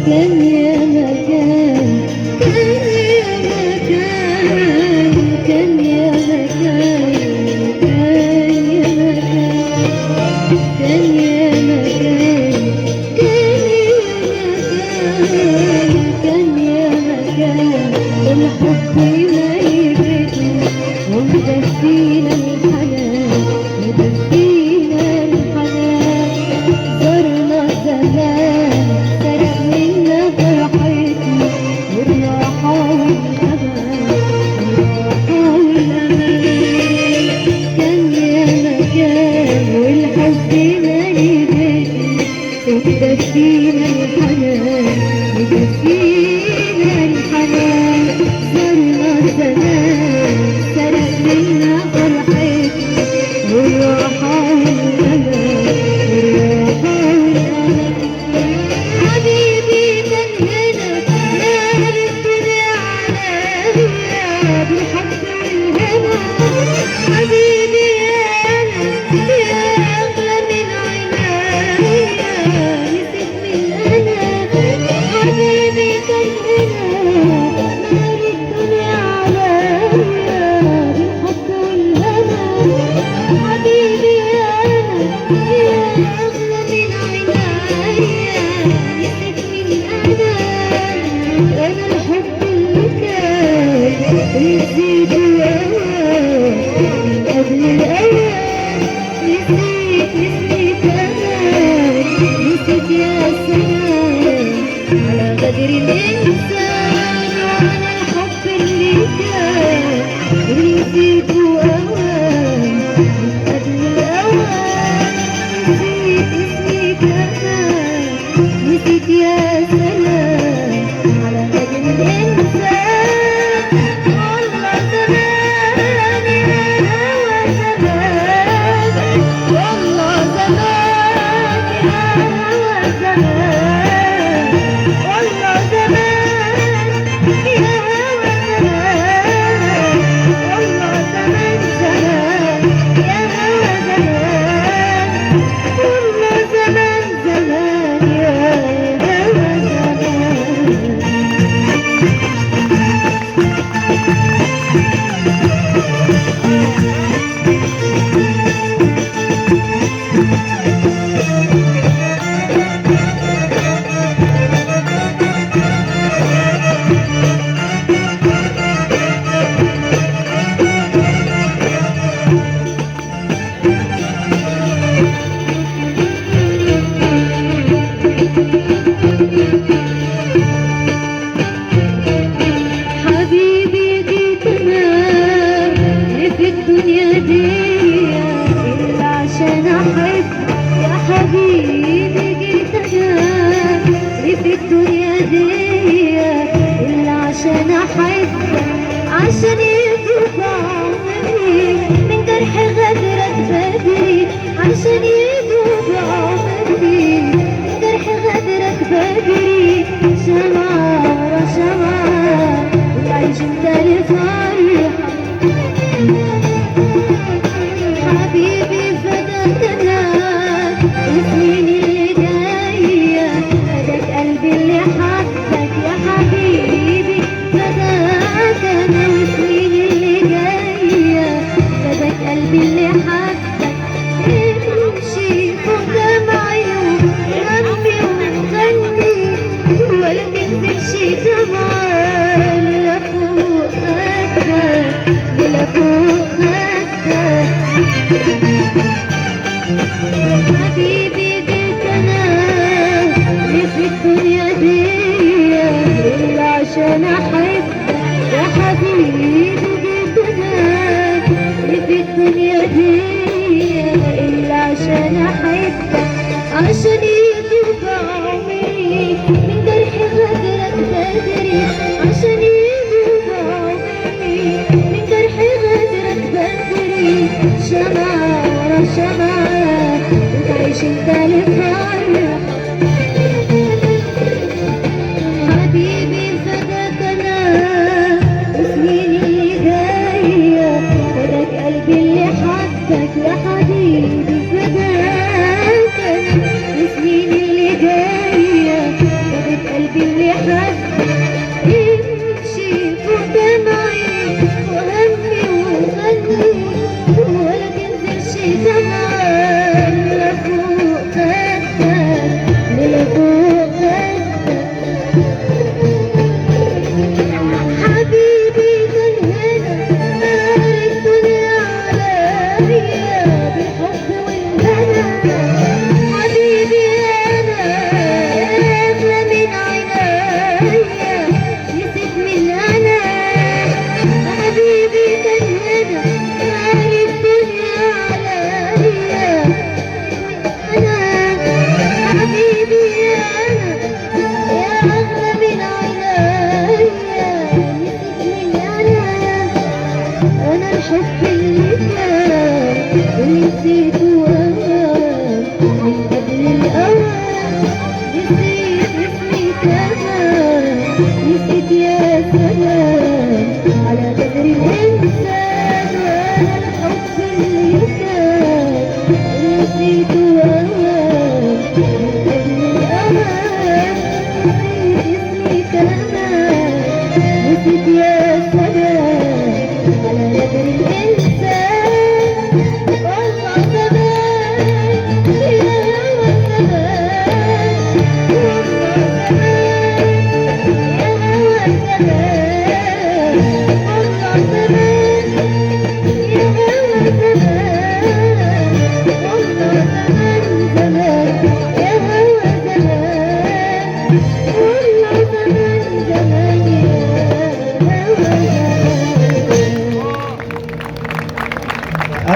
كان يا مكان، كان يا مكان، كان يا مكان، كان يا مكان، كان يا مكان، الحب ما يبدو ومدفينا الحنان، مدفينا الحنان، زرنا زمان سرق منا فرحتنا والراحة والأمان، الراحة والأمان، كان يا مكان والحب ما يبدو ومدفينا الحنان، مدفينا الحنان، زرنا زمان سرق منا فرحتنا والراحة والأمان، والراحة والأمان، حبيبي كان هنا نار الدنيا عليا بالحب والهنا، حبيبي يا أنا يا أغلى من عينيا، نسيت من أنا، حبيبي كان هنا نار الدنيا عليا بالحب والهنا، حبيبي يا أنا يا أغلى من عينيا، نسيت من أنا، أنا الحب اللي كان يزيد وياك من قبل الأوان، نسيت نسيت أنا، نسيت يا سلام على غدر الإنسان، وأنا الحب اللي كان يزيد وأوان من قبل الأوان، نسيت نسيت أنا، نسيت يا سلام على غدر الإنسان، والله زمان يا هوى زمان، والله زمان يا هوى زمان، والله زمان يا هوى زمان، والله زمان زمان يا هوى زمان، والله زمان زمان يا هوى زمان. حبيبي جيت انا في الدنيا دي الا عشان احب، يا حبيبي جيت انا في الدنيا دي الا عشان احب، عشان يذوب عمري من جرح غدرك بدري، عشان يذوب عمري من جرح غدرك بدري، شمعة ورا شمعة وتعيش انت لفرحة، حبيبي فداك انا السنين اللي جاية، فداك قلبي اللي حبك يا حبيبي، فداك انا والسنين اللي جاية، فداك قلبي اللي حبك، امشي فوق دمعي وغني وغني، ولا تنزلش دمعة لا فوق خدك لا فوق خدك، حبيبي جيت انا في الدنيا دي الا عشان احب،